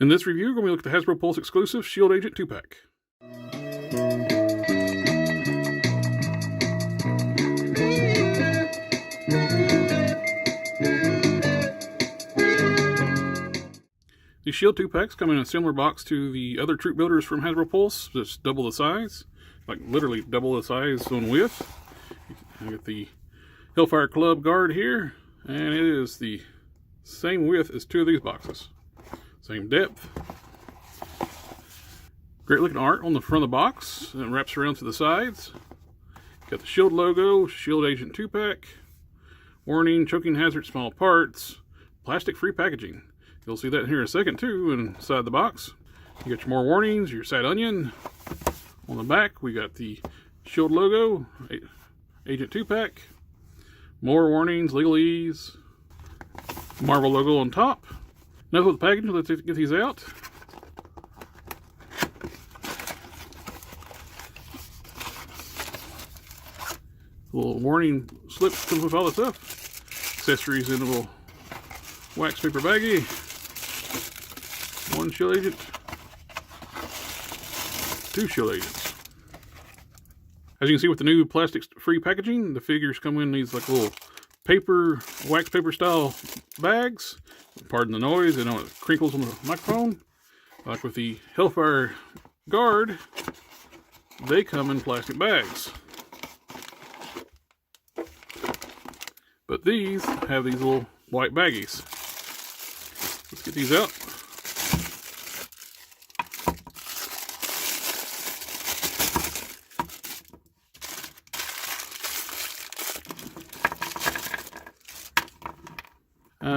In this review, we're going to look at the Hasbro Pulse exclusive S.H.I.E.L.D. Agent 2-pack. The S.H.I.E.L.D. 2-packs come in a similar box to the other troop builders from Hasbro Pulse, just double the size, like literally double the size on width. I got the Hellfire Club guard here, and it is the same width as two of these boxes. Same depth. Great looking art on the front of the box, and it wraps around to the sides. Got the S.H.I.E.L.D. logo, S.H.I.E.L.D. Agent 2-pack. Warning, choking hazard, small parts, plastic-free packaging. You'll see that here in a second too, inside the box. You got your more warnings, your side onion. On the back, we got the S.H.I.E.L.D. logo, Agent 2-pack. More warnings, legalese. Marvel logo on top. Enough with the packaging, let's get these out. A little warning slip comes with all the stuff. Accessories in a little wax paper baggie. One S.H.I.E.L.D. agent. Two S.H.I.E.L.D. agents. As you can see with the new plastic-free packaging, the figures come in these like little paper, wax paper style bags. Pardon the noise, I know it crinkles on the microphone. Like with the Hellfire guard, they come in plastic bags. But these have these little white baggies. Let's get these out.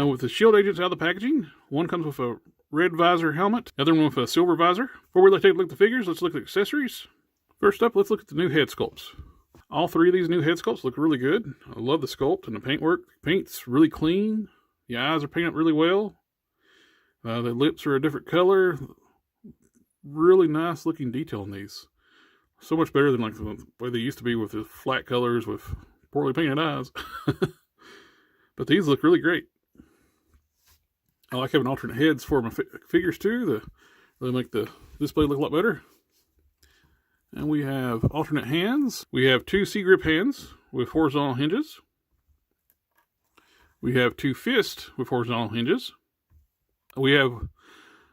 With the S.H.I.E.L.D. agents out of the packaging, one comes with a red visor helmet, the other one with a silver visor. Before we take a look at the figures, let's look at the accessories. First up, let's look at the new head sculpts. All three of these new head sculpts look really good. I love the sculpt and the paintwork. The paint's really clean. The eyes are painted really well. The lips are a different color. Really nice looking detail in these. So much better than like the way they used to be with the flat colors with poorly painted eyes. But these look really great. I like having alternate heads for my figures too. They really make the display look a lot better. And we have alternate hands. We have two C-grip hands with horizontal hinges. We have two fists with horizontal hinges. We have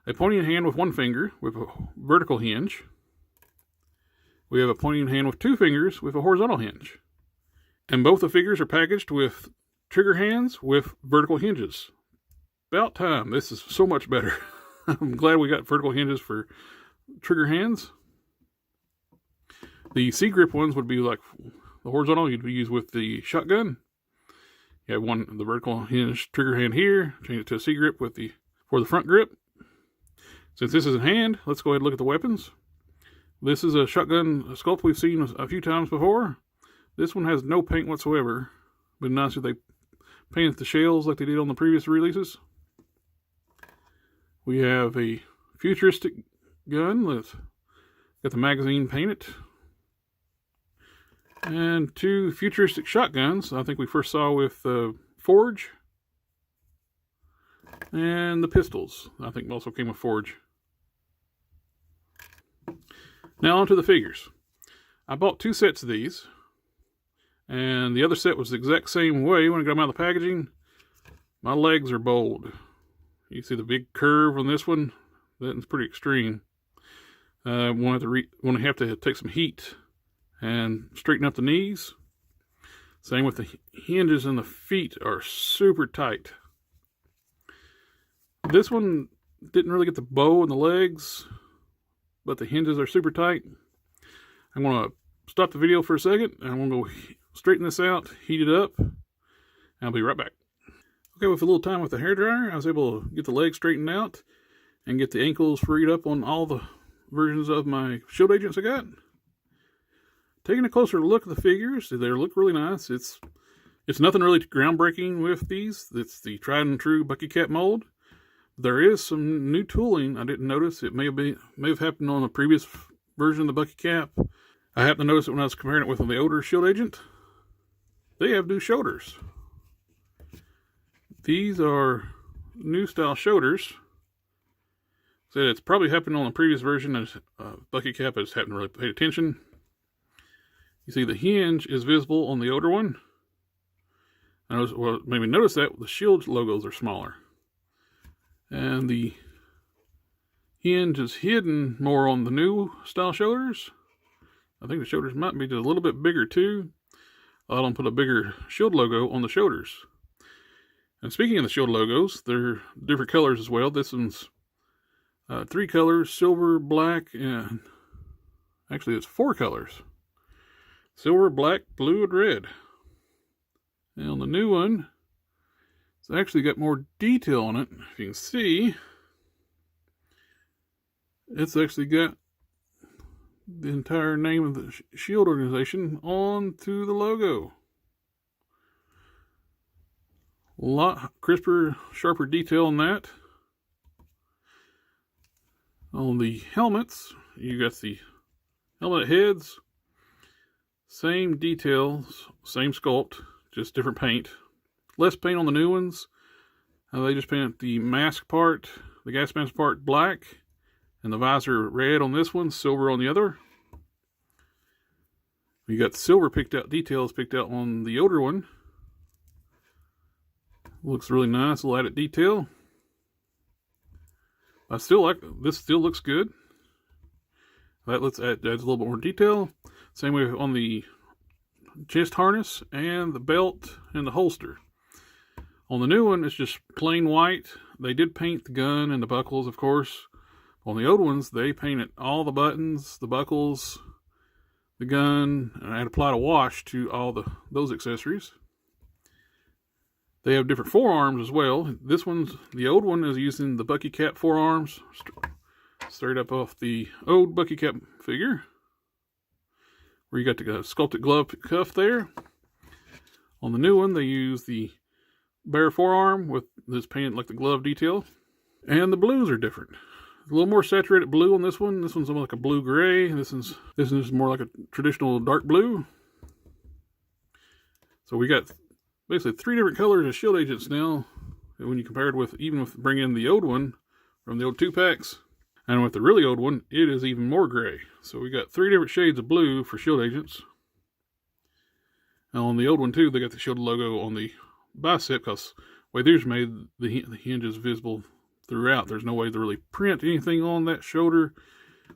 a pointing hand with one finger with a vertical hinge. We have a pointing hand with two fingers with a horizontal hinge. And both the figures are packaged with trigger hands with vertical hinges. About time. This is so much better. I'm glad we got vertical hinges for trigger hands. The C-grip ones would be like the horizontal you'd use with the shotgun. You have the vertical hinge trigger hand here. Change it to a C-grip for the front grip. Since this is in hand, let's go ahead and look at the weapons. This is a shotgun sculpt we've seen a few times before. This one has no paint whatsoever. Been nice if they painted the shells like they did on the previous releases. We have a futuristic gun with got the magazine painted. And two futuristic shotguns I think we first saw with Forge. And the pistols I think also came with Forge. Now onto the figures. I bought two sets of these. And the other set was the exact same way when I got them out of the packaging. My legs are bold. You see the big curve on this one? That's pretty extreme. Want to have to take some heat and straighten up the knees. Same with the hinges, and the feet are super tight. This one didn't really get the bow in the legs, but the hinges are super tight. I'm going to stop the video for a second, and I'm going to go straighten this out, heat it up, and I'll be right back. Okay, with a little time with the hairdryer, I was able to get the legs straightened out and get the ankles freed up on all the versions of my S.H.I.E.L.D. agents I got. Taking a closer look at the figures, they look really nice. It's nothing really groundbreaking with these. It's the tried and true Bucky Cap mold. There is some new tooling I didn't notice. It may have happened on a previous version of the Bucky Cap. I happened to notice it when I was comparing it with the older S.H.I.E.L.D. agent. They have new shoulders. These are new style shoulders. Said it's probably happened on the previous version, and bucket cap, I just haven't really paid attention. You see the hinge is visible on the older one. Well, maybe notice that the S.H.I.E.L.D logos are smaller. And the hinge is hidden more on the new style shoulders. I think the shoulders might be just a little bit bigger too. A lot of them put a bigger S.H.I.E.L.D logo on the shoulders. And speaking of the S.H.I.E.L.D logos, they're different colors as well. This one's 3 colors, silver, black, and actually it's 4 colors. Silver, black, blue, and red. And on the new one, it's actually got more detail on it. If you can see, it's actually got the entire name of the S.H.I.E.L.D organization onto the logo. A lot crisper, sharper detail on that. On the helmets, you got the helmet heads. Same details, same sculpt, just different paint. Less paint on the new ones. They just painted the mask part, the gas mask part black, and the visor red on this one, silver on the other. You got silver details picked out on the older one. Looks really nice, a little added detail. I still like this. Still looks good. That adds a little bit more detail. Same way on the chest harness and the belt and the holster. On the new one, it's just plain white. They did paint the gun and the buckles, of course. On the old ones, they painted all the buttons, the buckles, the gun, and I had applied a wash to all those accessories. They have different forearms as well. This one's, the old one is using the bucket cap forearms, straight up off the old bucket cap figure, where you got the sculpted glove cuff there. On the new one, they use the bare forearm with this paint like the glove detail. And the blues are different. A little more saturated blue on this one. This one's more like a blue-gray. This is more like a traditional dark blue. So we got basically 3 different colors of S.H.I.E.L.D agents now. When you compare it with, even with bringing in the old one from the old 2-packs. And with the really old one, it is even more gray. So we got 3 different shades of blue for S.H.I.E.L.D agents. And on the old one too, they got the S.H.I.E.L.D logo on the bicep, because the way theirs made, the hinge is visible throughout. There's no way to really print anything on that shoulder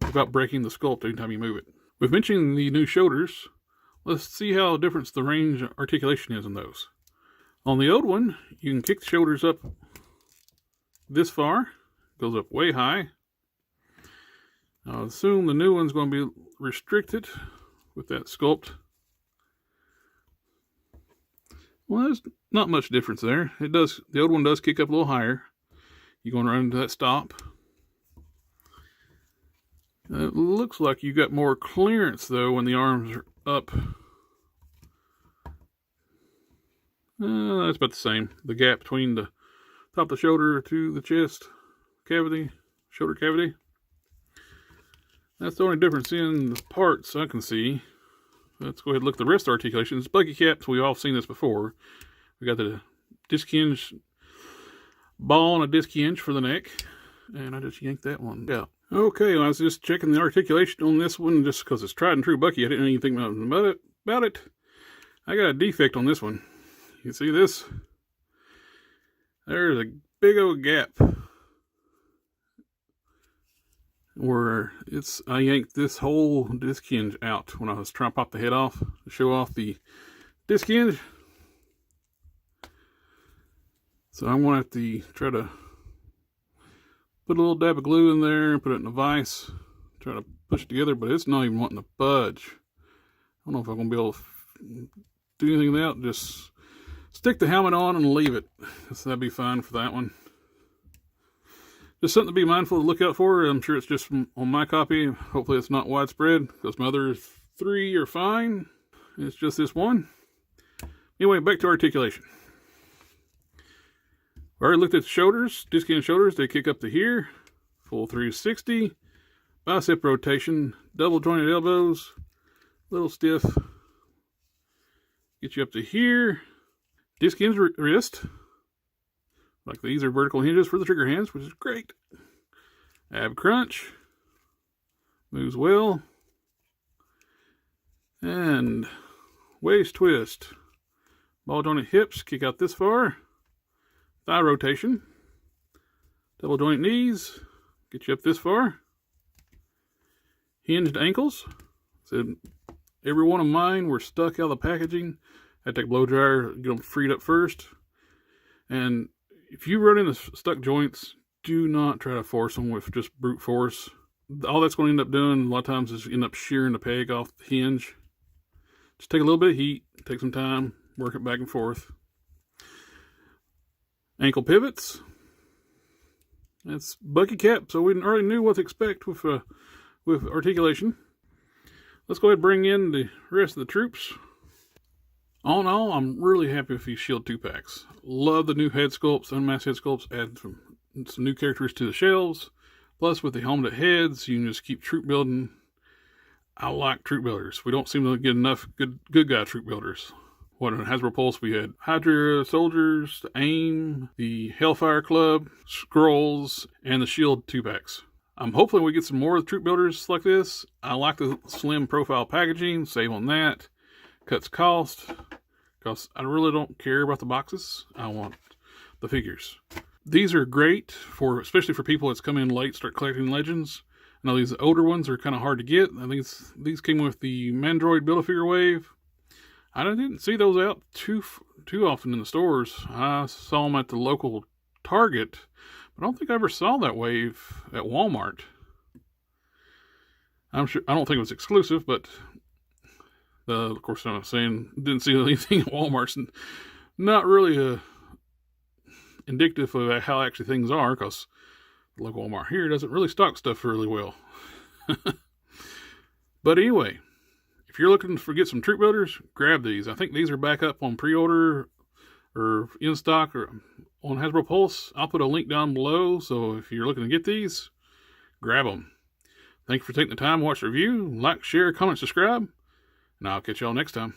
without breaking the sculpt anytime you move it. With mentioning the new shoulders, let's see how different the range articulation is in those. On the old one, you can kick the shoulders up this far. It goes up way high. I assume the new one's going to be restricted with that sculpt. Well, there's not much difference there. The old one does kick up a little higher. You're going to run into that stop. It looks like you got more clearance though when the arms are up. That's about the same. The gap between the top of the shoulder to the chest cavity, shoulder cavity. That's the only difference in the parts I can see. Let's go ahead and look at the wrist articulations. Bucket caps, we've all seen this before. We got the disc hinge ball and a disc hinge for the neck. And I just yanked that one out. Okay, well, I was just checking the articulation on this one just because it's tried and true Bucky. I didn't know anything about it. I got a defect on this one. You see this? There's a big old gap where I yanked this whole disc hinge out when I was trying to pop the head off to show off the disc hinge. So I'm going to have to try to put a little dab of glue in there and put it in a vise, try to push it together, but it's not even wanting to budge. I don't know if I'm going to be able to do anything with that. Just stick the helmet on and leave it. So that'd be fine for that one. Just something to be mindful to look out for. I'm sure it's just on my copy. Hopefully it's not widespread, because my other 3 are fine. It's just this one. Anyway, back to articulation. We already looked at the shoulders, disc hinge shoulders. They kick up to here, full 360. Bicep rotation, double jointed elbows, little stiff. Get you up to here. Disc hinge wrist. Like these are vertical hinges for the trigger hands, which is great. Ab Crunch. Moves well. And waist twist. Ball jointed hips, kick out this far. Thigh rotation. Double joint knees, get you up this far. Hinged ankles. So every one of mine were stuck out of the packaging. I had to take a blow dryer, get them freed up first. And if you run into stuck joints, do not try to force them with just brute force. All that's going to end up doing a lot of times is end up shearing the peg off the hinge. Just take a little bit of heat, take some time, work it back and forth. Ankle pivots. That's Bucky Cap, so we already knew what to expect with articulation. Let's go ahead and bring in the rest of the troops. All in all, I'm really happy with these S.H.I.E.L.D. 2-packs. Love the new head sculpts, unmasked head sculpts, add some new characters to the shelves. Plus, with the helmeted heads, you can just keep troop building. I like troop builders. We don't seem to get enough good guy troop builders. What in Hasbro Pulse we had Hydra Soldiers, the AIM, the Hellfire Club, Scrolls, and the S.H.I.E.L.D. 2-packs. Hopefully we get some more troop builders like this. I like the slim profile packaging, save on that. Cuts cost, because I really don't care about the boxes. I want the figures. These are great, especially for people that's come in late, start collecting Legends. I know these older ones are kind of hard to get. I think these came with the Mandroid Build-A-Figure wave. I didn't see those out too often in the stores. I saw them at the local Target, but I don't think I ever saw that wave at Walmart. I don't think it was exclusive, but of course I'm saying didn't see anything at Walmart. Not really indicative of how actually things are, because the local Walmart here doesn't really stock stuff really well. But anyway, if you're looking to get some troop builders, grab these. I think these are back up on pre-order or in stock or on Hasbro Pulse. I'll put a link down below, so if you're looking to get these, grab them. Thank you for taking the time to watch the review. Like, share, comment, subscribe, and I'll catch y'all next time.